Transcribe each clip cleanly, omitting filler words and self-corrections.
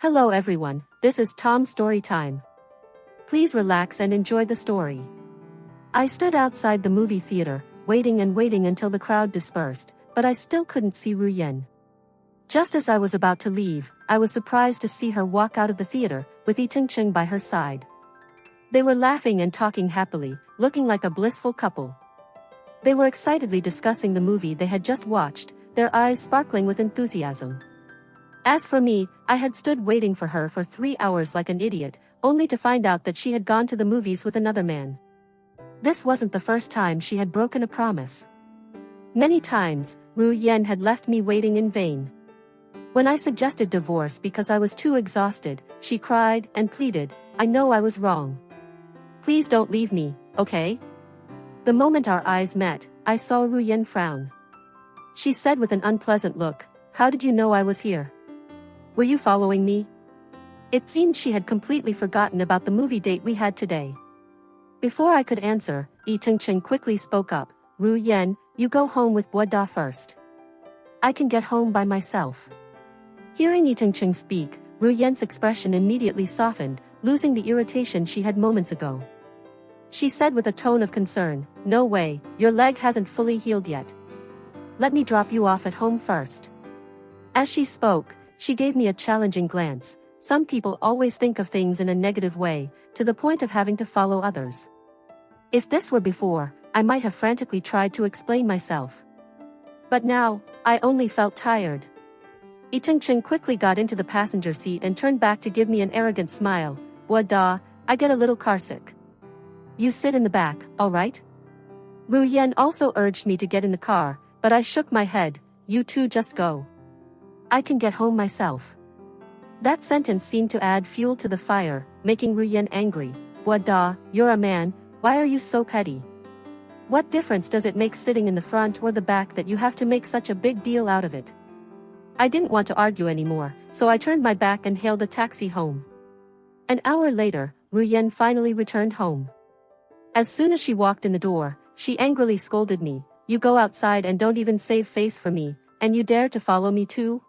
Hello everyone, this is Tom's story time. Please relax and enjoy the story. I stood outside the movie theater, waiting and waiting until the crowd dispersed, but I still couldn't see Ru Yen. Just as I was about to leave, I was surprised to see her walk out of the theater, with Yi Ting-cheng by her side. They were laughing and talking happily, looking like a blissful couple. They were excitedly discussing the movie they had just watched, their eyes sparkling with enthusiasm. As for me, I had stood waiting for her for 3 hours like an idiot, only to find out that she had gone to the movies with another man. This wasn't the first time she had broken a promise. Many times, Ru Yen had left me waiting in vain. When I suggested divorce because I was too exhausted, she cried and pleaded, "I know I was wrong. Please don't leave me, okay?" The moment our eyes met, I saw Ru Yen frown. She said with an unpleasant look, "How did you know I was here? Were you following me?" It seemed she had completely forgotten about the movie date we had today. Before I could answer, Yi Ting-cheng quickly spoke up, "Ru Yen, you go home with Boda first. I can get home by myself." Hearing Yi Ting-cheng speak, Ru Yen's expression immediately softened, losing the irritation she had moments ago. She said with a tone of concern, "No way, your leg hasn't fully healed yet. Let me drop you off at home first." As she spoke, she gave me a challenging glance. Some people always think of things in a negative way, to the point of having to follow others. If this were before, I might have frantically tried to explain myself. But now, I only felt tired. Yi Ting-cheng quickly got into the passenger seat and turned back to give me an arrogant smile. "Wada, I get a little carsick. You sit in the back, alright?" Ru Yen also urged me to get in the car, but I shook my head. "You two just go. I can get home myself." That sentence seemed to add fuel to the fire, making Ru Yen angry. "Wada, you're a man, why are you so petty? What difference does it make sitting in the front or the back that you have to make such a big deal out of it?" I didn't want to argue anymore, so I turned my back and hailed a taxi home. An hour later, Ru Yen finally returned home. As soon as she walked in the door, she angrily scolded me, "You go outside and don't even save face for me, and you dare to follow me too?"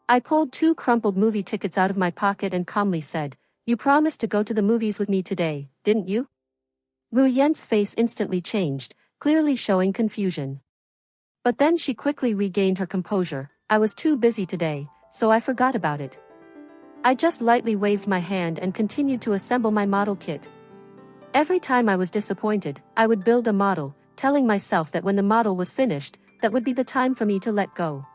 I pulled 2 crumpled movie tickets out of my pocket and calmly said, "You promised to go to the movies with me today, didn't you?" Ru Yen's face instantly changed, clearly showing confusion. But then she quickly regained her composure. "I was too busy today, so I forgot about it." I just lightly waved my hand and continued to assemble my model kit. Every time I was disappointed, I would build a model, telling myself that when the model was finished, that would be the time for me to let go.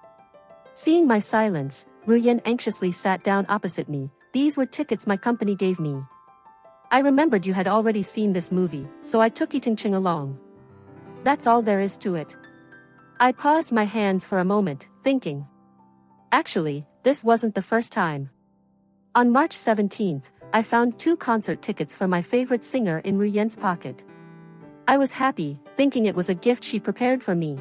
Seeing my silence, Ru Yen anxiously sat down opposite me. "These were tickets my company gave me. I remembered you had already seen this movie, so I took Yi Ting-cheng along. That's all there is to it." I paused my hands for a moment, thinking. Actually, this wasn't the first time. On March 17th, I found 2 concert tickets for my favorite singer in Ru Yen's pocket. I was happy, thinking it was a gift she prepared for me.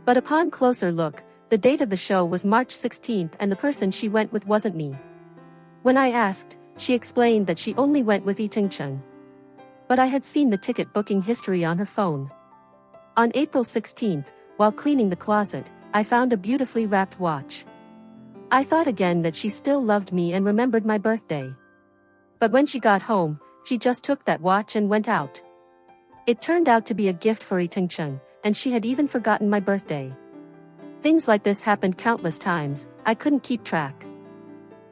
But upon closer look, the date of the show was March 16th and the person she went with wasn't me. When I asked, she explained that she only went with Yi Ting-cheng. But I had seen the ticket booking history on her phone. On April 16th, while cleaning the closet, I found a beautifully wrapped watch. I thought again that she still loved me and remembered my birthday. But when she got home, she just took that watch and went out. It turned out to be a gift for Yi Ting-cheng, and she had even forgotten my birthday. Things like this happened countless times, I couldn't keep track.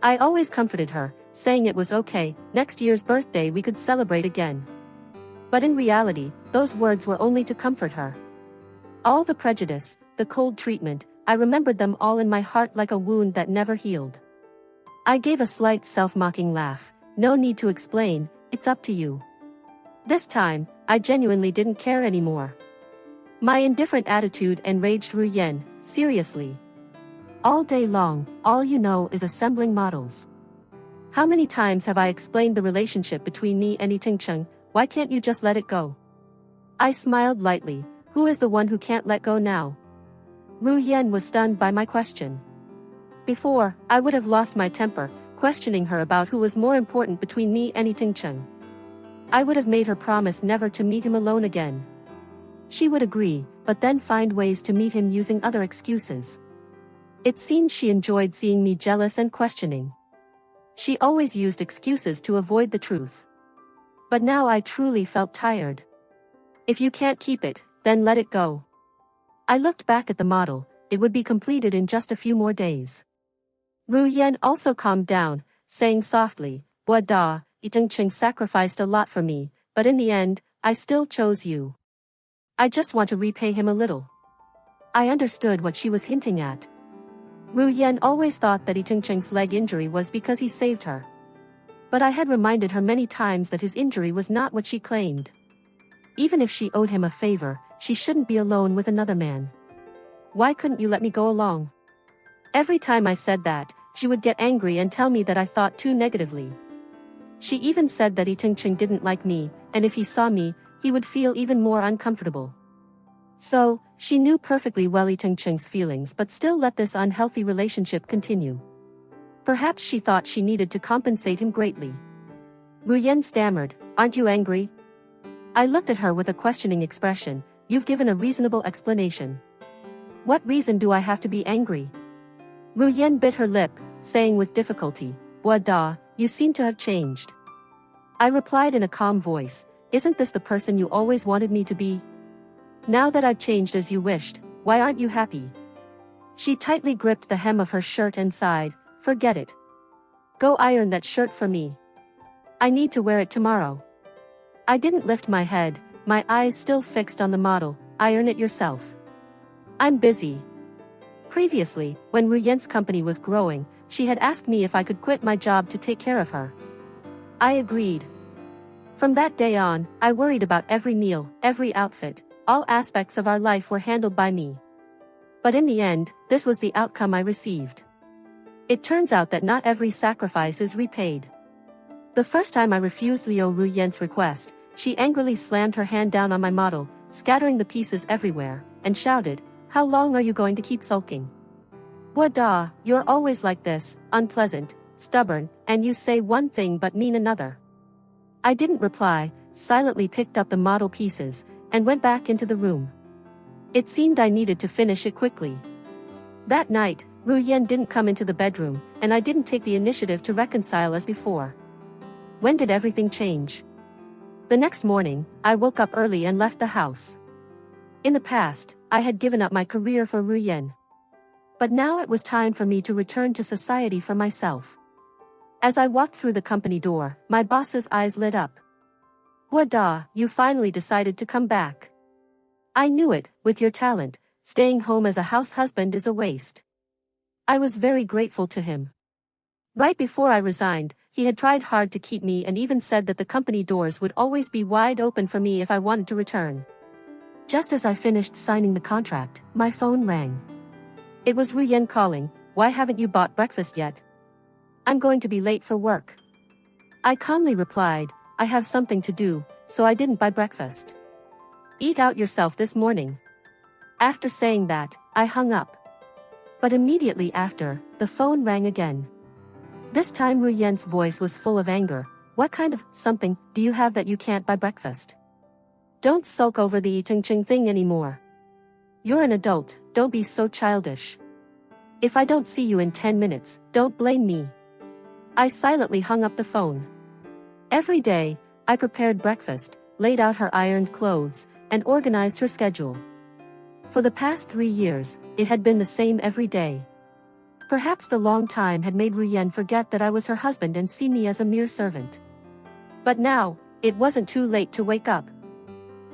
I always comforted her, saying it was okay, next year's birthday we could celebrate again. But in reality, those words were only to comfort her. All the prejudice, the cold treatment, I remembered them all in my heart like a wound that never healed. I gave a slight self-mocking laugh. "No need to explain, it's up to you." This time, I genuinely didn't care anymore. My indifferent attitude enraged Ru Yen. "Seriously? All day long, all you know is assembling models. How many times have I explained the relationship between me and Yi Ting-cheng? Why can't you just let it go?" I smiled lightly. "Who is the one who can't let go now?" Ru Yen was stunned by my question. Before, I would have lost my temper, questioning her about who was more important between me and Yi Ting-cheng. I would have made her promise never to meet him alone again. She would agree, but then find ways to meet him using other excuses. It seemed she enjoyed seeing me jealous and questioning. She always used excuses to avoid the truth. But now I truly felt tired. If you can't keep it, then let it go. I looked back at the model. It would be completed in just a few more days. Ru Yan also calmed down, saying softly, Da, Itengcheng sacrificed a lot for me, but in the end, I still chose you. I just want to repay him a little. I understood what she was hinting at. Ru Yan always thought that Itengcheng's leg injury was because he saved her. But I had reminded her many times that his injury was not what she claimed. Even if she owed him a favor, she shouldn't be alone with another man. Why couldn't you let me go along? Every time I said that, she would get angry and tell me that I thought too negatively. She even said that Itengcheng didn't like me, and if he saw me, he would feel even more uncomfortable. So, she knew perfectly well Itengcheng's feelings but still let this unhealthy relationship continue. Perhaps she thought she needed to compensate him greatly. Ru Yan stammered, "Aren't you angry?" I looked at her with a questioning expression. "You've given a reasonable explanation. What reason do I have to be angry?" Ru Yan bit her lip, saying with difficulty, Da, you seem to have changed." I replied in a calm voice, "Isn't this the person you always wanted me to be? Now that I've changed as you wished, why aren't you happy?" She tightly gripped the hem of her shirt and sighed, "Forget it. Go iron that shirt for me. I need to wear it tomorrow." I didn't lift my head, my eyes still fixed on the model. "Iron it yourself. I'm busy." Previously, when Ru Yan's company was growing, she had asked me if I could quit my job to take care of her. I agreed. From that day on, I worried about every meal, every outfit, all aspects of our life were handled by me. But in the end, this was the outcome I received. It turns out that not every sacrifice is repaid. The first time I refused Liu Ru Yan's request, she angrily slammed her hand down on my model, scattering the pieces everywhere, and shouted, "How long are you going to keep sulking? Da, you're always like this, unpleasant, stubborn, and you say one thing but mean another." I didn't reply, silently picked up the model pieces, and went back into the room. It seemed I needed to finish it quickly. That night, Ru Yan didn't come into the bedroom, and I didn't take the initiative to reconcile as before. When did everything change? The next morning, I woke up early and left the house. In the past, I had given up my career for Ru Yan. But now it was time for me to return to society for myself. As I walked through the company door, my boss's eyes lit up. Da, you finally decided to come back. I knew it, with your talent, staying home as a house husband is a waste. I was very grateful to him. Right before I resigned, he had tried hard to keep me and even said that the company doors would always be wide open for me if I wanted to return. Just as I finished signing the contract, my phone rang. It was Ru Yan calling. "Why haven't you bought breakfast yet?" "I'm going to be late for work." I calmly replied, "I have something to do, so I didn't buy breakfast. Eat out yourself this morning." After saying that, I hung up. But immediately after, the phone rang again. This time Ru Yan's voice was full of anger. "What kind of something do you have that you can't buy breakfast? Don't sulk over the Itengcheng thing anymore. You're an adult, don't be so childish. If I don't see you in 10 minutes, don't blame me." I silently hung up the phone. Every day, I prepared breakfast, laid out her ironed clothes, and organized her schedule. For the past 3 years, it had been the same every day. Perhaps the long time had made Ru Yan forget that I was her husband and see me as a mere servant. But now, it wasn't too late to wake up.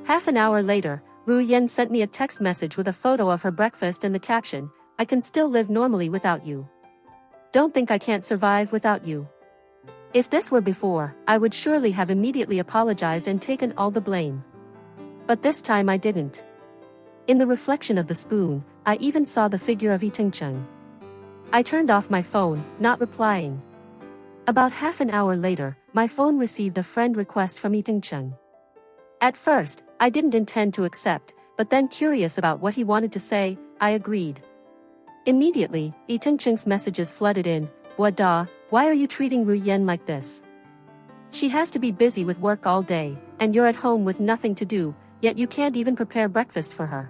Half an hour later, Ru Yan sent me a text message with a photo of her breakfast and the caption, "I can still live normally without you. Don't think I can't survive without you." If this were before, I would surely have immediately apologized and taken all the blame. But this time I didn't. In the reflection of the spoon, I even saw the figure of Itengcheng. I turned off my phone, not replying. About half an hour later, my phone received a friend request from Itengcheng. At first, I didn't intend to accept, but then curious about what he wanted to say, I agreed. Immediately, Itengcheng's messages flooded in. Da, why are you treating Ru Yan like this? She has to be busy with work all day, and you're at home with nothing to do, yet you can't even prepare breakfast for her.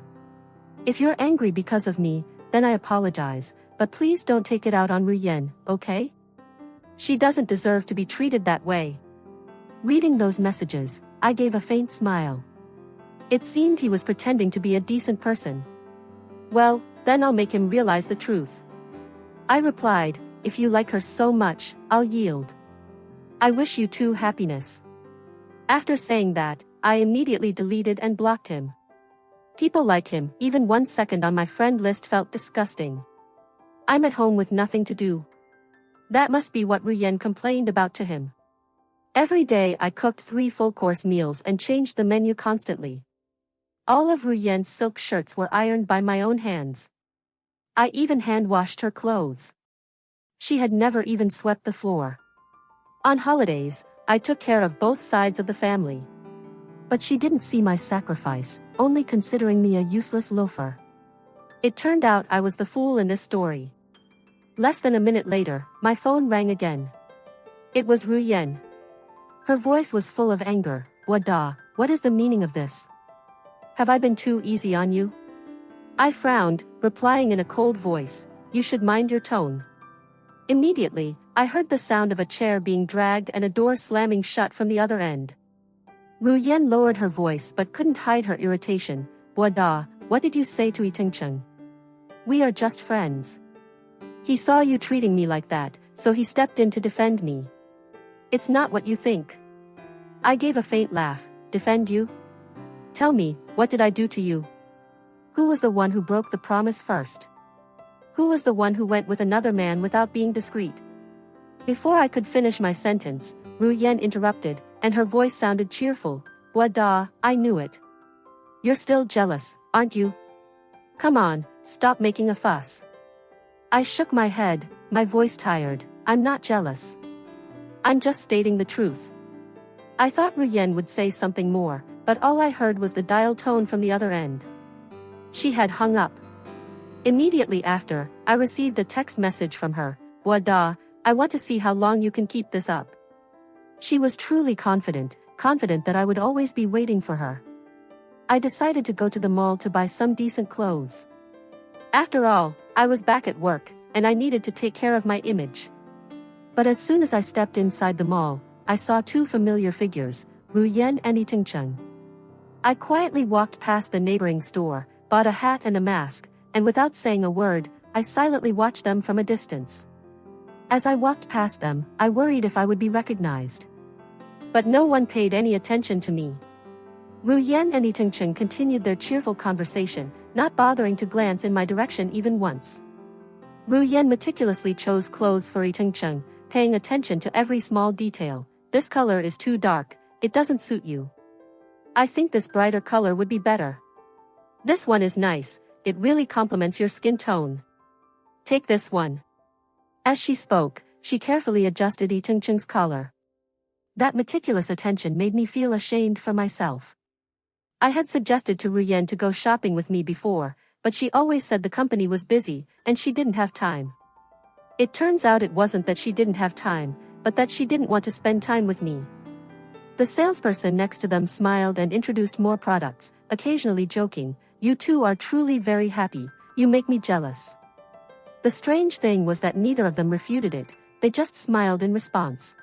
If you're angry because of me, then I apologize, but please don't take it out on Ru Yan, okay? She doesn't deserve to be treated that way. Reading those messages, I gave a faint smile. It seemed he was pretending to be a decent person. Well, then I'll make him realize the truth. I replied, if you like her so much, I'll yield. I wish you two happiness. After saying that, I immediately deleted and blocked him. People like him, even 1 second on my friend list felt disgusting. I'm at home with nothing to do. That must be what Ruyen complained about to him. Every day I cooked 3 full-course meals and changed the menu constantly. All of Ruyen's silk shirts were ironed by my own hands. I even hand-washed her clothes. She had never even swept the floor. On holidays, I took care of both sides of the family. But she didn't see my sacrifice, only considering me a useless loafer. It turned out I was the fool in this story. Less than a minute later, my phone rang again. It was Ruyen. Her voice was full of anger. Wada, what is the meaning of this? Have I been too easy on you? I frowned, replying in a cold voice, you should mind your tone. Immediately, I heard the sound of a chair being dragged and a door slamming shut from the other end. Ruyen lowered her voice but couldn't hide her irritation. Wada, what did you say to Itingcheng? We are just friends. He saw you treating me like that, so he stepped in to defend me. It's not what you think. I gave a faint laugh. Defend you? Tell me, what did I do to you? Who was the one who broke the promise first? Who was the one who went with another man without being discreet? Before I could finish my sentence, Ruyen interrupted, and her voice sounded cheerful. Wada, I knew it. You're still jealous, aren't you? Come on, stop making a fuss. I shook my head, my voice tired. I'm not jealous. I'm just stating the truth. I thought Ruyen would say something more, but all I heard was the dial tone from the other end. She had hung up. Immediately after, I received a text message from her. Wada, I want to see how long you can keep this up. She was truly confident that I would always be waiting for her. I decided to go to the mall to buy some decent clothes. After all, I was back at work, and I needed to take care of my image. But as soon as I stepped inside the mall, I saw 2 familiar figures, Ruyen and Itingcheng. I quietly walked past the neighboring store, bought a hat and a mask, and without saying a word, I silently watched them from a distance. As I walked past them, I worried if I would be recognized. But no one paid any attention to me. Ruyen and Itingcheng continued their cheerful conversation, not bothering to glance in my direction even once. Ruyen meticulously chose clothes for Itingcheng, paying attention to every small detail. This color is too dark, it doesn't suit you. I think this brighter color would be better. This one is nice, it really complements your skin tone. Take this one. As she spoke, she carefully adjusted Itingcheng's collar. That meticulous attention made me feel ashamed for myself. I had suggested to Ruyen to go shopping with me before, but she always said the company was busy, and she didn't have time. It turns out it wasn't that she didn't have time, but that she didn't want to spend time with me. The salesperson next to them smiled and introduced more products, occasionally joking, you two are truly very happy, you make me jealous. The strange thing was that neither of them refuted it, they just smiled in response.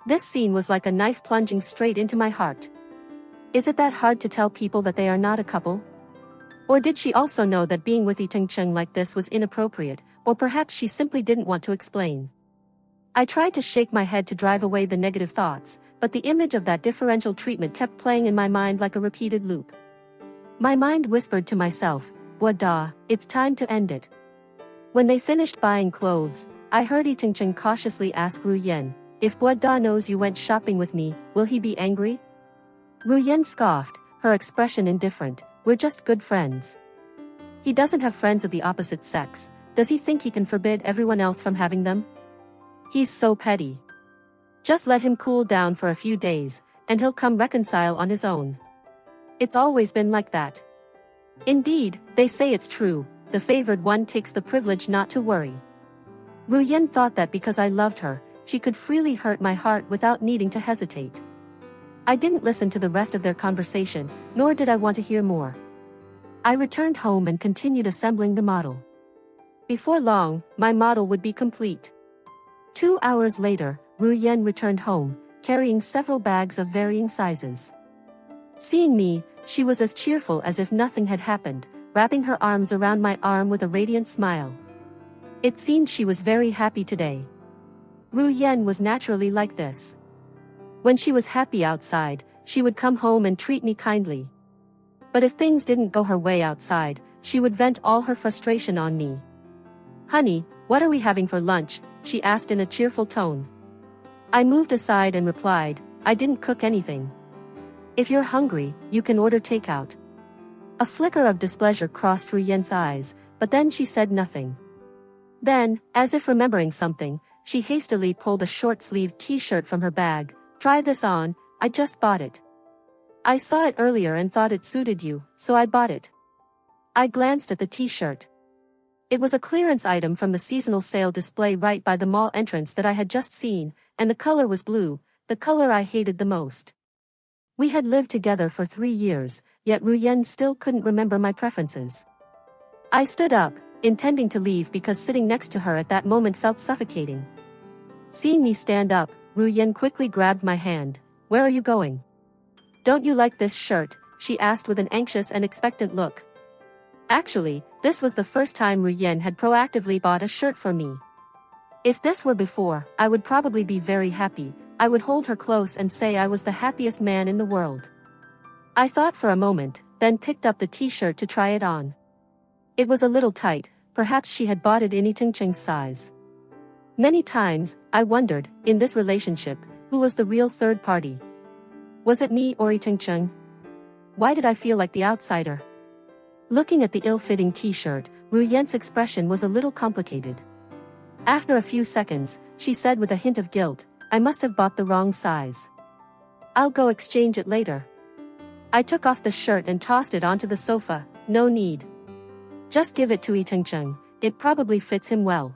This scene was like a knife plunging straight into my heart. Is it that hard to tell people that they are not a couple? Or did she also know that being with Itingcheng like this was inappropriate, or perhaps she simply didn't want to explain? I tried to shake my head to drive away the negative thoughts, but the image of that differential treatment kept playing in my mind like a repeated loop. My mind whispered to myself, Wada, it's time to end it. When they finished buying clothes, I heard Itingcheng cautiously ask Ruyen, if Wada knows you went shopping with me, will he be angry? Ruyen scoffed, her expression indifferent, we're just good friends. He doesn't have friends of the opposite sex, does he think he can forbid everyone else from having them? He's so petty. Just let him cool down for a few days, and he'll come reconcile on his own. It's always been like that. Indeed, they say it's true, the favored one takes the privilege not to worry. Ruyen thought that because I loved her, she could freely hurt my heart without needing to hesitate. I didn't listen to the rest of their conversation, nor did I want to hear more. I returned home and continued assembling the model. Before long, my model would be complete. 2 hours later, Ru Yan returned home, carrying several bags of varying sizes. Seeing me, she was as cheerful as if nothing had happened, wrapping her arms around my arm with a radiant smile. It seemed she was very happy today. Ru Yan was naturally like this. When she was happy outside, she would come home and treat me kindly. But if things didn't go her way outside, she would vent all her frustration on me. "Honey, what are we having for lunch?" she asked in a cheerful tone. I moved aside and replied, "I didn't cook anything. If you're hungry, you can order takeout." A flicker of displeasure crossed Ru Yan's eyes, but then she said nothing. Then, as if remembering something, she hastily pulled a short-sleeved t-shirt from her bag. "Try this on, I just bought it. I saw it earlier and thought it suited you, so I bought it." I glanced at the t-shirt. It was a clearance item from the seasonal sale display right by the mall entrance that I had just seen, and the color was blue, the color I hated the most. We had lived together for 3 years, yet Ru Yan still couldn't remember my preferences. I stood up, intending to leave because sitting next to her at that moment felt suffocating. Seeing me stand up, Ru Yan quickly grabbed my hand. "Where are you going?" "Don't you like this shirt?" she asked with an anxious and expectant look. Actually, this was the first time Ru Yan had proactively bought a shirt for me. If this were before, I would probably be very happy. I would hold her close and say I was the happiest man in the world. I thought for a moment, then picked up the t-shirt to try it on. It was a little tight, perhaps she had bought it in Itingcheng's size. Many times, I wondered, in this relationship, who was the real third party? Was it me or Itingcheng? Why did I feel like the outsider? Looking at the ill-fitting t-shirt, Ru Yan's expression was a little complicated. After a few seconds, she said with a hint of guilt, "I must have bought the wrong size. I'll go exchange it later." I took off the shirt and tossed it onto the sofa. "No need. Just give it to Itingcheng, it probably fits him well."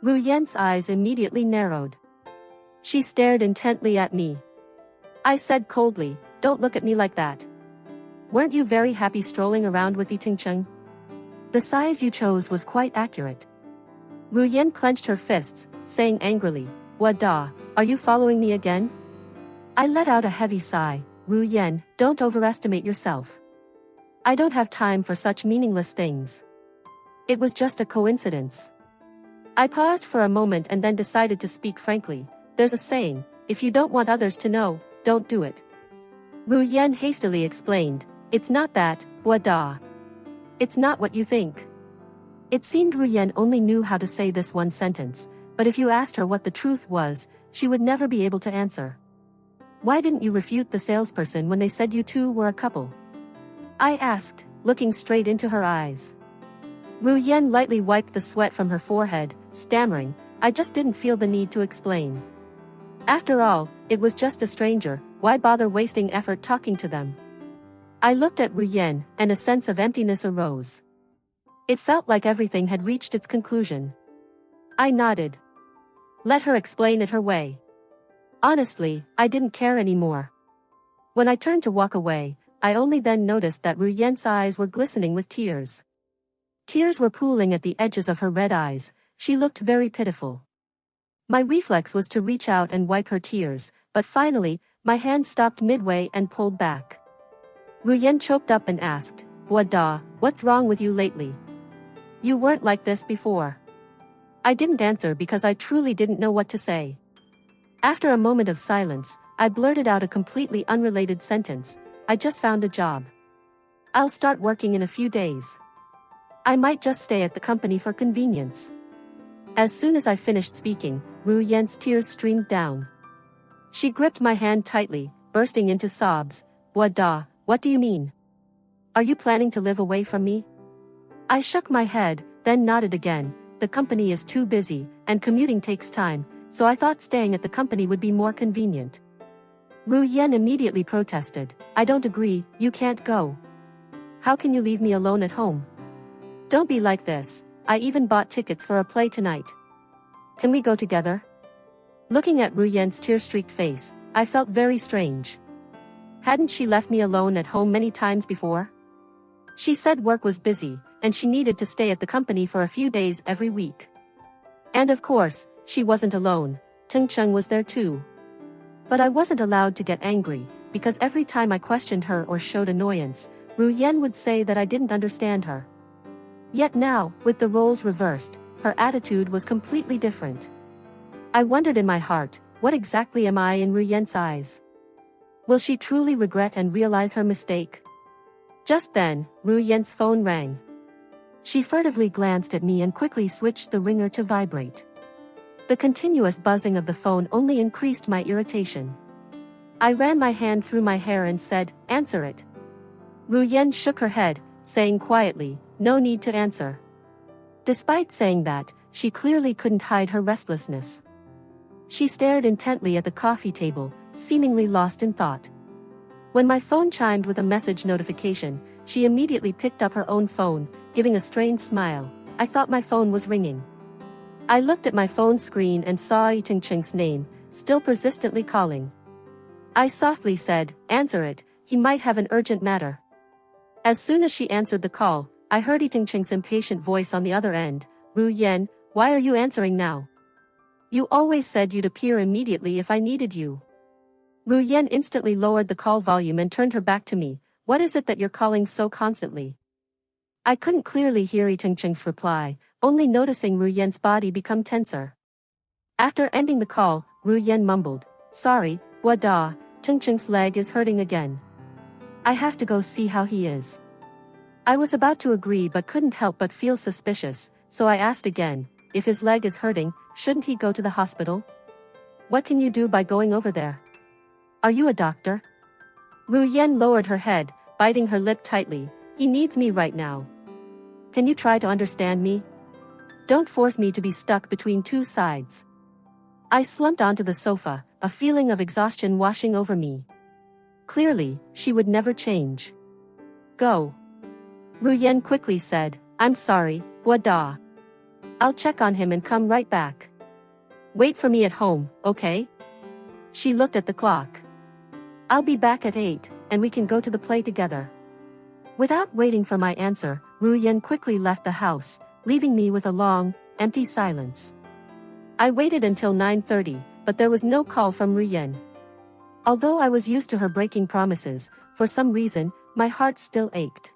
Ru Yan's eyes immediately narrowed. She stared intently at me. I said coldly, "Don't look at me like that. Weren't you very happy strolling around with Itingcheng? The size you chose was quite accurate." Ru Yan clenched her fists, saying angrily, "What da, are you following me again?" I let out a heavy sigh. "Ru Yan, don't overestimate yourself. I don't have time for such meaningless things. It was just a coincidence." I paused for a moment and then decided to speak frankly. "There's a saying, if you don't want others to know, don't do it." Ru Yan hastily explained, "It's not that, what da. It's not what you think." It seemed Ru Yan only knew how to say this one sentence, but if you asked her what the truth was, she would never be able to answer. "Why didn't you refute the salesperson when they said you two were a couple?" I asked, looking straight into her eyes. Ru Yan lightly wiped the sweat from her forehead, stammering, "I just didn't feel the need to explain. After all, it was just a stranger, why bother wasting effort talking to them?" I looked at Ru Yan, and a sense of emptiness arose. It felt like everything had reached its conclusion. I nodded. Let her explain it her way. Honestly, I didn't care anymore. When I turned to walk away, I only then noticed that Ru Yan's eyes were glistening with tears. Tears were pooling at the edges of her red eyes. She looked very pitiful. My reflex was to reach out and wipe her tears, but finally, my hand stopped midway and pulled back. Ru Yan choked up and asked, "What da, what's wrong with you lately? You weren't like this before." I didn't answer because I truly didn't know what to say. After a moment of silence, I blurted out a completely unrelated sentence, "I just found a job. I'll start working in a few days. I might just stay at the company for convenience." As soon as I finished speaking, Ru Yan's tears streamed down. She gripped my hand tightly, bursting into sobs. "What da, what do you mean? Are you planning to live away from me?" I shook my head, then nodded again. "The company is too busy, and commuting takes time, so I thought staying at the company would be more convenient." Ru Yan immediately protested, "I don't agree, you can't go. How can you leave me alone at home? Don't be like this, I even bought tickets for a play tonight. Can we go together?" Looking at Ru Yan's tear-streaked face, I felt very strange. Hadn't she left me alone at home many times before? She said work was busy, and she needed to stay at the company for a few days every week. And of course, she wasn't alone. Tung Chung was there too. But I wasn't allowed to get angry, because every time I questioned her or showed annoyance, Ru Yen would say that I didn't understand her. Yet now, with the roles reversed, her attitude was completely different. I wondered in my heart, what exactly am I in Ru Yen's eyes? Will she truly regret and realize her mistake? Just then, Ru Yen's phone rang. She furtively glanced at me and quickly switched the ringer to vibrate. The continuous buzzing of the phone only increased my irritation. I ran my hand through my hair and said, "Answer it." Ru Yen shook her head, saying quietly, "No need to answer." Despite saying that, she clearly couldn't hide her restlessness. She stared intently at the coffee table, seemingly lost in thought. When my phone chimed with a message notification, she immediately picked up her own phone, giving a strained smile. I thought my phone was ringing. I looked at my phone screen and saw Yi Tingcheng's name, still persistently calling. I softly said, "Answer it, he might have an urgent matter." As soon as she answered the call, I heard Yi Tingcheng's impatient voice on the other end. "Ru Yen, why are you answering now? You always said you'd appear immediately if I needed you." Ru Yen instantly lowered the call volume and turned her back to me. "What is it that you're calling so constantly?" I couldn't clearly hear Yi Tingcheng's reply, only noticing Ru Yen's body become tenser. After ending the call, Ru Yen mumbled, "Sorry, Wada, Tingcheng's leg is hurting again. I have to go see how he is." I was about to agree but couldn't help but feel suspicious, so I asked again, "If his leg is hurting, shouldn't he go to the hospital? What can you do by going over there? Are you a doctor?" Ru Yen lowered her head, biting her lip tightly. "He needs me right now. Can you try to understand me? Don't force me to be stuck between two sides." I slumped onto the sofa, a feeling of exhaustion washing over me. Clearly, she would never change. "Go." Ru Yen quickly said, "I'm sorry, Wada. I'll check on him and come right back. Wait for me at home, okay?" She looked at the clock. "I'll be back at 8, and we can go to the play together." Without waiting for my answer, Ru Yen quickly left the house, leaving me with a long, empty silence. I waited until 9:30, but there was no call from Ru Yen. Although I was used to her breaking promises, for some reason, my heart still ached.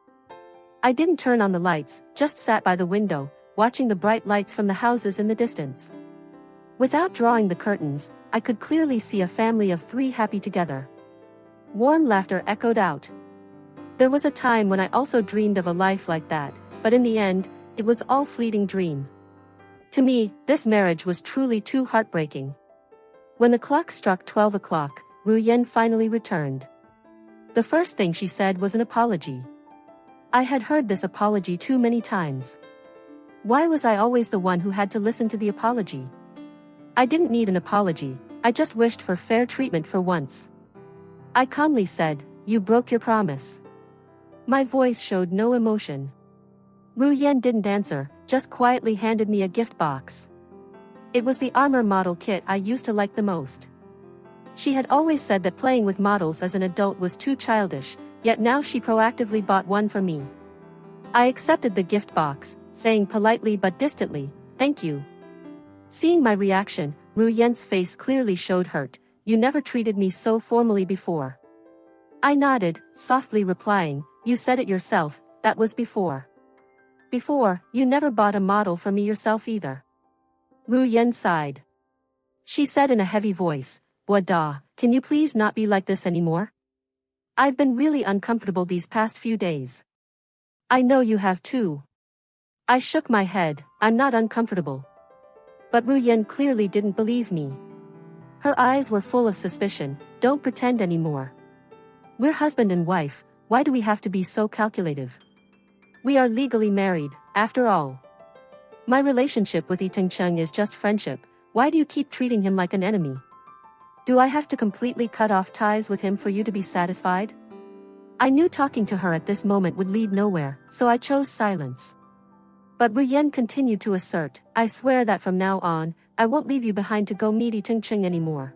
I didn't turn on the lights, just sat by the window, watching the bright lights from the houses in the distance. Without drawing the curtains, I could clearly see a family of 3 happy together. Warm laughter echoed out. There was a time when I also dreamed of a life like that, but in the end, it was all fleeting dream. To me, this marriage was truly too heartbreaking. When the clock struck 12 o'clock, Ru Yen finally returned. The first thing she said was an apology. I had heard this apology too many times. Why was I always the one who had to listen to the apology? I didn't need an apology, I just wished for fair treatment for once. I calmly said, "You broke your promise." My voice showed no emotion. Ru Yen didn't answer, just quietly handed me a gift box. It was the armor model kit I used to like the most. She had always said that playing with models as an adult was too childish, yet now she proactively bought one for me. I accepted the gift box, saying politely but distantly, "Thank you." Seeing my reaction, Ru Yen's face clearly showed hurt. "You never treated me so formally before." I nodded, softly replying, "You said it yourself, that was before. Before, you never bought a model for me yourself either." Ru Yen sighed. She said in a heavy voice, "Wada, can you please not be like this anymore? I've been really uncomfortable these past few days. I know you have too." I shook my head, "I'm not uncomfortable." But Ru Yen clearly didn't believe me. Her eyes were full of suspicion. "Don't pretend anymore. We're husband and wife, why do we have to be so calculative? We are legally married, after all. My relationship with Yi Tingcheng is just friendship, why do you keep treating him like an enemy? Do I have to completely cut off ties with him for you to be satisfied?" I knew talking to her at this moment would lead nowhere, so I chose silence. But Ru Yen continued to assert, "I swear that from now on, I won't leave you behind to go meet Yi Tingcheng anymore.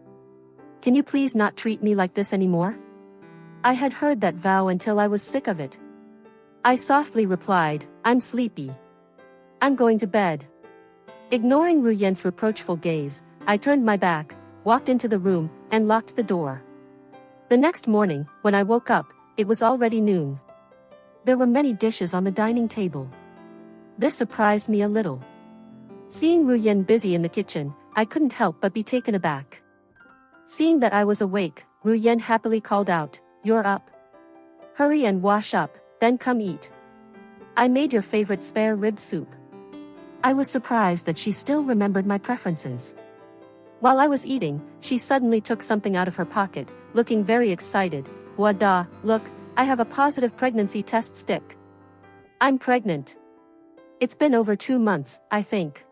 Can you please not treat me like this anymore?" I had heard that vow until I was sick of it. I softly replied, "I'm sleepy. I'm going to bed." Ignoring Ruyen's reproachful gaze, I turned my back, walked into the room, and locked the door. The next morning, when I woke up, it was already noon. There were many dishes on the dining table. This surprised me a little. Seeing Ruyen busy in the kitchen, I couldn't help but be taken aback. Seeing that I was awake, Ruyen happily called out, "You're up. Hurry and wash up, then come eat. I made your favorite spare rib soup." I was surprised that she still remembered my preferences. While I was eating, she suddenly took something out of her pocket, looking very excited. "Wada, look, I have a positive pregnancy test stick. I'm pregnant. It's been over 2 months, I think."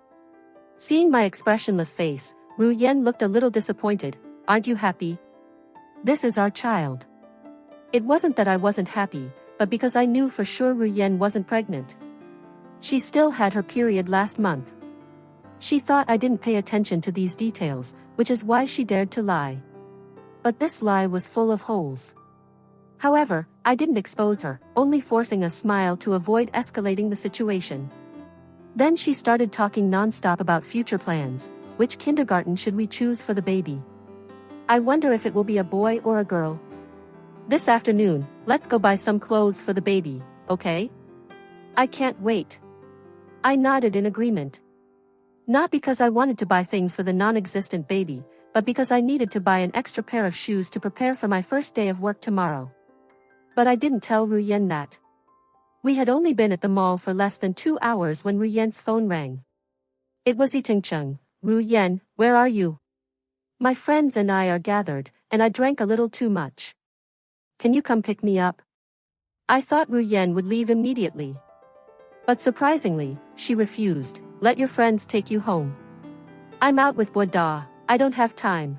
Seeing my expressionless face, Ruyen looked a little disappointed. "Aren't you happy? This is our child." It wasn't that I wasn't happy, but because I knew for sure Ruyen wasn't pregnant. She still had her period last month. She thought I didn't pay attention to these details, which is why she dared to lie. But this lie was full of holes. However, I didn't expose her, only forcing a smile to avoid escalating the situation. Then she started talking non-stop about future plans. Which kindergarten should we choose for the baby? I wonder if it will be a boy or a girl. This afternoon, let's go buy some clothes for the baby, okay? I can't wait. I nodded in agreement. Not because I wanted to buy things for the non-existent baby, but because I needed to buy an extra pair of shoes to prepare for my first day of work tomorrow. But I didn't tell Ruyen that. We had only been at the mall for less than 2 hours when Ruyen's phone rang. It was Itingcheng. "Ruyen, where are you? My friends and I are gathered, and I drank a little too much. Can you come pick me up?" I thought Ruyen would leave immediately. But surprisingly, she refused. "Let your friends take you home. I'm out with Wada, I don't have time."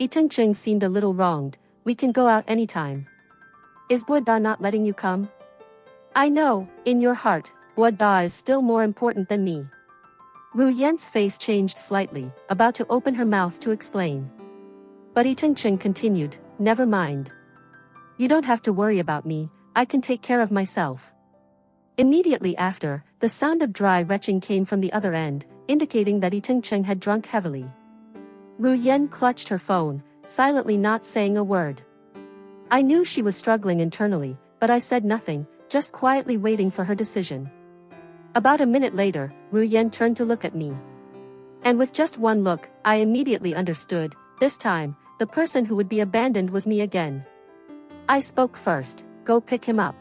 Itingcheng seemed a little wronged. "We can go out anytime. Is Wada not letting you come?" "I know, in your heart, Wada is still more important than me." Ruyen's face changed slightly, about to open her mouth to explain. But Itingcheng continued, "Never mind. You don't have to worry about me, I can take care of myself." Immediately after, the sound of dry retching came from the other end, indicating that Itingcheng had drunk heavily. Ruyen clutched her phone, silently not saying a word. I knew she was struggling internally, but I said nothing, just quietly waiting for her decision. About a minute later, Ruyen turned to look at me. And with just one look, I immediately understood. This time, the person who would be abandoned was me again. I spoke first. "Go pick him up.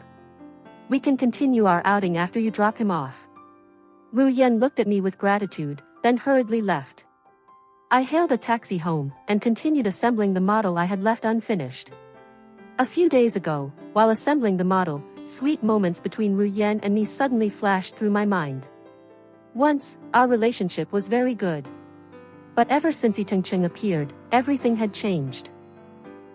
We can continue our outing after you drop him off." Ruyen looked at me with gratitude, then hurriedly left. I hailed a taxi home, and continued assembling the model I had left unfinished. A few days ago, while assembling the model, sweet moments between Ruyen and me suddenly flashed through my mind. Once, our relationship was very good. But ever since Itingcheng appeared, everything had changed.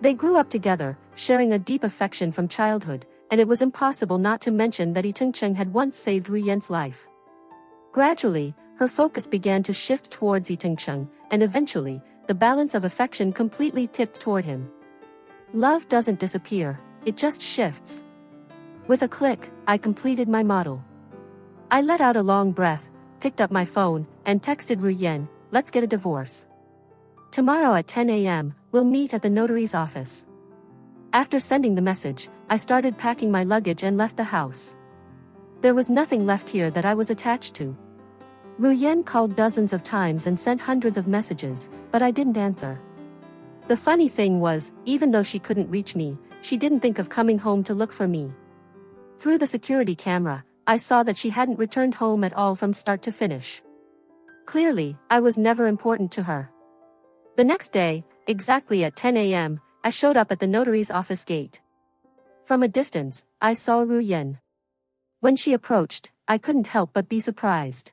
They grew up together, sharing a deep affection from childhood, and it was impossible not to mention that Itingcheng had once saved Ruyen's life. Gradually, her focus began to shift towards Itingcheng, and eventually, the balance of affection completely tipped toward him. Love doesn't disappear, it just shifts. With a click, I completed my model. I let out a long breath, picked up my phone, and texted Ruyen, "Let's get a divorce. Tomorrow at 10 a.m., we'll meet at the notary's office." After sending the message, I started packing my luggage and left the house. There was nothing left here that I was attached to. Ruyen called dozens of times and sent hundreds of messages, but I didn't answer. The funny thing was, even though she couldn't reach me, she didn't think of coming home to look for me. Through the security camera, I saw that she hadn't returned home at all from start to finish. Clearly, I was never important to her. The next day, exactly at 10 a.m., I showed up at the notary's office gate. From a distance, I saw Ruyen. When she approached, I couldn't help but be surprised.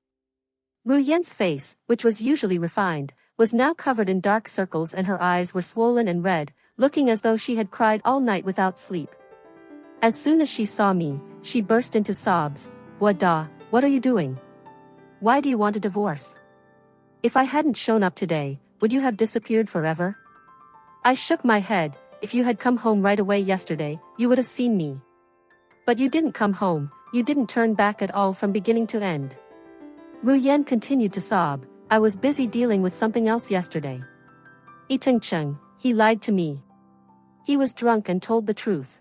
Ruyen's face, which was usually refined, was now covered in dark circles and her eyes were swollen and red, looking as though she had cried all night without sleep. As soon as she saw me, she burst into sobs. "Wada, what are you doing? Why do you want a divorce? If I hadn't shown up today, would you have disappeared forever?" I shook my head. "If you had come home right away yesterday, you would have seen me. But you didn't come home, you didn't turn back at all from beginning to end." Ru Yan continued to sob. I was busy dealing with something else yesterday. Cheng, he lied to me. He was drunk and told the truth.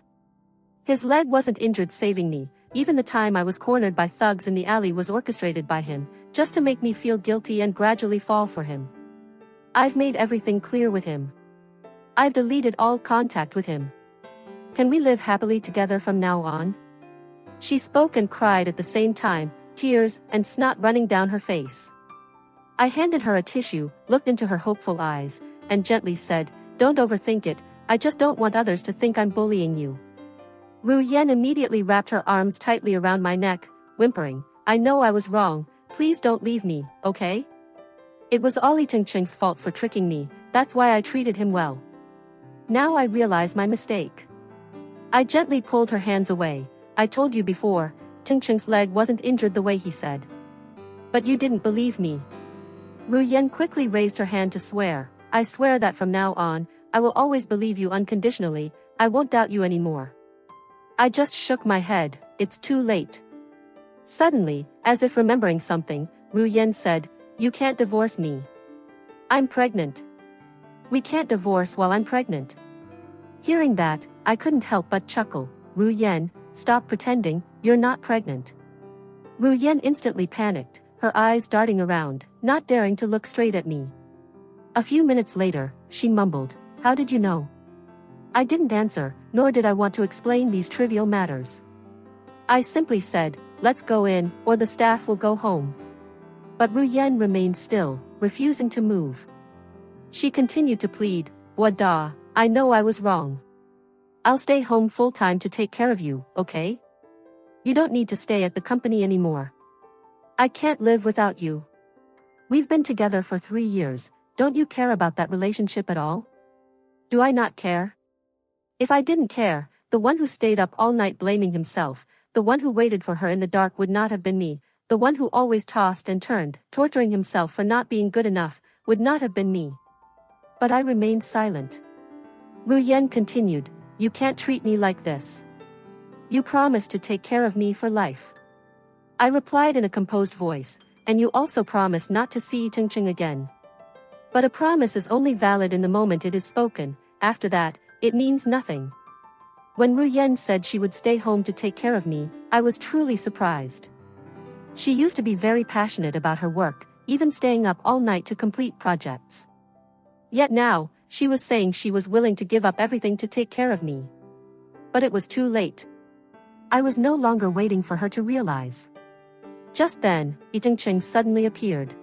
His leg wasn't injured saving me, even the time I was cornered by thugs in the alley was orchestrated by him, just to make me feel guilty and gradually fall for him. I've made everything clear with him. I've deleted all contact with him. Can we live happily together from now on? She spoke and cried at the same time, tears and snot running down her face. I handed her a tissue, looked into her hopeful eyes, and gently said, "Don't overthink it, I just don't want others to think I'm bullying you." Ru Yan immediately wrapped her arms tightly around my neck, whimpering, "I know I was wrong, please don't leave me, okay? It was all Cheng's fault for tricking me, that's why I treated him well. Now I realize my mistake." I gently pulled her hands away. "I told you before, Cheng's leg wasn't injured the way he said. But you didn't believe me." Ru Yan quickly raised her hand to swear, "I swear that from now on, I will always believe you unconditionally, I won't doubt you anymore." I just shook my head, "It's too late." Suddenly, as if remembering something, Ru Yan said, "You can't divorce me. I'm pregnant. We can't divorce while I'm pregnant." Hearing that, I couldn't help but chuckle. "Ru Yan, stop pretending, you're not pregnant." Ru Yan instantly panicked, her eyes darting around, not daring to look straight at me. A few minutes later, she mumbled, "How did you know?" I didn't answer, nor did I want to explain these trivial matters. I simply said, "Let's go in, or the staff will go home." But Ru Yan remained still, refusing to move. She continued to plead, "Wada, I know I was wrong. I'll stay home full-time to take care of you, okay? You don't need to stay at the company anymore. I can't live without you. We've been together for 3 years, don't you care about that relationship at all? Do I not care? If I didn't care, the one who stayed up all night blaming himself, the one who waited for her in the dark would not have been me, the one who always tossed and turned, torturing himself for not being good enough, would not have been me." But I remained silent. Ru Yan continued, "You can't treat me like this. You promised to take care of me for life." I replied in a composed voice, "And you also promised not to see Cheng again. But a promise is only valid in the moment it is spoken, after that, it means nothing." When Ru Yan said she would stay home to take care of me, I was truly surprised. She used to be very passionate about her work, even staying up all night to complete projects. Yet now, she was saying she was willing to give up everything to take care of me. But it was too late. I was no longer waiting for her to realize. Just then, Cheng suddenly appeared.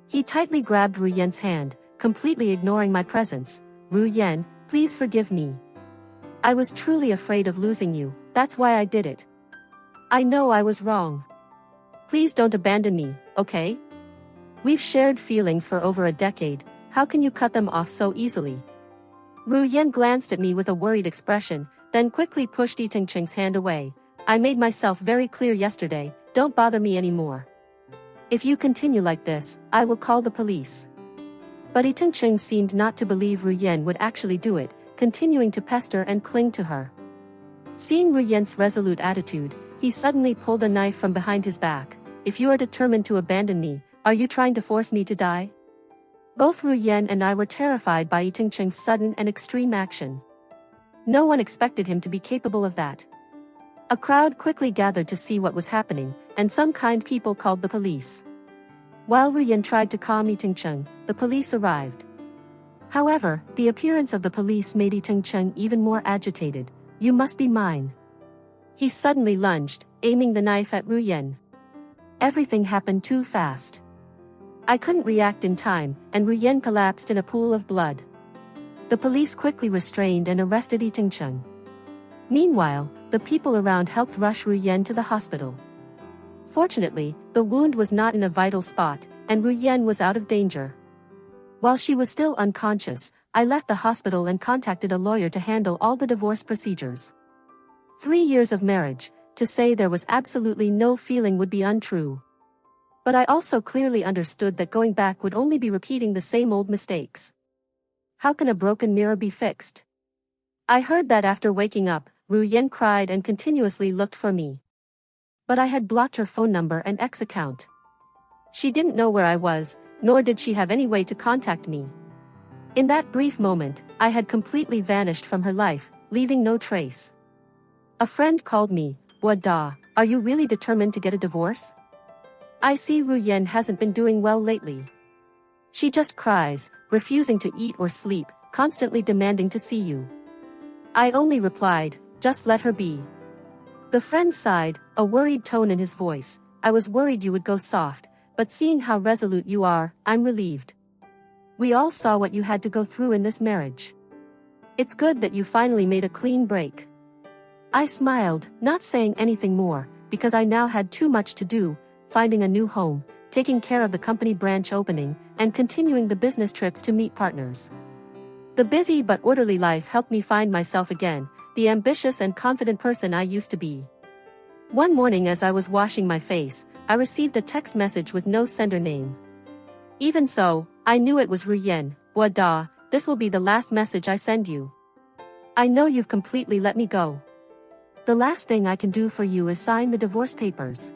He tightly grabbed Ru Yan's hand, completely ignoring my presence. "Ru Yan, please forgive me. I was truly afraid of losing you, that's why I did it. I know I was wrong. Please don't abandon me, okay? We've shared feelings for over a decade, how can you cut them off so easily?" Ru Yan glanced at me with a worried expression, then quickly pushed Cheng's hand away. "I made myself very clear yesterday, don't bother me anymore. If you continue like this, I will call the police." But Cheng seemed not to believe Ru Yan would actually do it, continuing to pester and cling to her. Seeing Ru Yan's resolute attitude, he suddenly pulled a knife from behind his back. "If you are determined to abandon me, are you trying to force me to die?" Both Ru Yan and I were terrified by Cheng's sudden and extreme action. No one expected him to be capable of that. A crowd quickly gathered to see what was happening, and some kind people called the police. While Ru Yan tried to calm Cheng, the police arrived. However, the appearance of the police made Cheng even more agitated. "You must be mine." He suddenly lunged, aiming the knife at Ru Yan. Everything happened too fast. I couldn't react in time, and Ru Yan collapsed in a pool of blood. The police quickly restrained and arrested Cheng. Meanwhile, the people around helped rush Ru Yan to the hospital. Fortunately, the wound was not in a vital spot, and Ru Yan was out of danger. While she was still unconscious, I left the hospital and contacted a lawyer to handle all the divorce procedures. 3 years of marriage, to say there was absolutely no feeling would be untrue. But I also clearly understood that going back would only be repeating the same old mistakes. How can a broken mirror be fixed? I heard that after waking up, Ru Yan cried and continuously looked for me. But I had blocked her phone number and X account. She didn't know where I was, nor did she have any way to contact me. In that brief moment, I had completely vanished from her life, leaving no trace. A friend called me. Wada, are you really determined to get a divorce? I see Ruyen hasn't been doing well lately. She just cries, refusing to eat or sleep, constantly demanding to see you. I only replied, just let her be. The friend sighed, a worried tone in his voice. I was worried you would go soft, but seeing how resolute you are, I'm relieved. We all saw what you had to go through in this marriage. It's good that you finally made a clean break. I smiled, not saying anything more, because I now had too much to do, finding a new home, taking care of the company branch opening, and continuing the business trips to meet partners. The busy but orderly life helped me find myself again, the ambitious and confident person I used to be. One morning as I was washing my face, I received a text message with no sender name. Even so, I knew it was Ruyen. Wada, this will be the last message I send you. I know you've completely let me go. The last thing I can do for you is sign the divorce papers.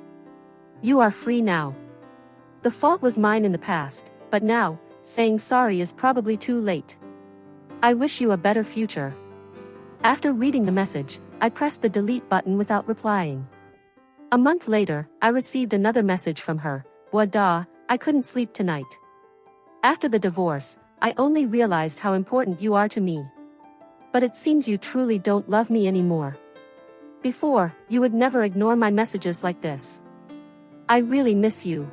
You are free now. The fault was mine in the past, but now, saying sorry is probably too late. I wish you a better future. After reading the message, I pressed the delete button without replying. A month later, I received another message from her. Wada, I couldn't sleep tonight. After the divorce, I only realized how important you are to me. But it seems you truly don't love me anymore. Before, you would never ignore my messages like this. I really miss you.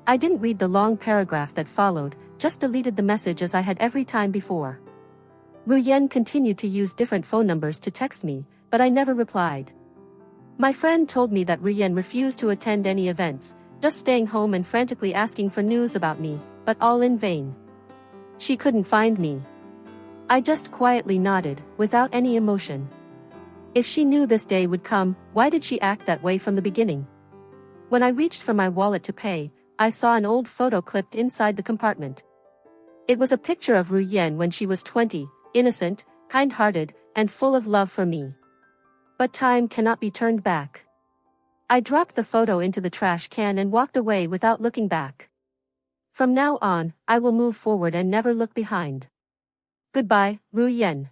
I didn't read the long paragraph that followed, just deleted the message as I had every time before. Ruyen continued to use different phone numbers to text me, but I never replied. My friend told me that Ruyen refused to attend any events, just staying home and frantically asking for news about me, but all in vain. She couldn't find me. I just quietly nodded, without any emotion. If she knew this day would come, why did she act that way from the beginning? When I reached for my wallet to pay, I saw an old photo clipped inside the compartment. It was a picture of Ruyen when she was 20, innocent, kind-hearted, and full of love for me. But time cannot be turned back. I dropped the photo into the trash can and walked away without looking back. From now on, I will move forward and never look behind. Goodbye, Ruyen.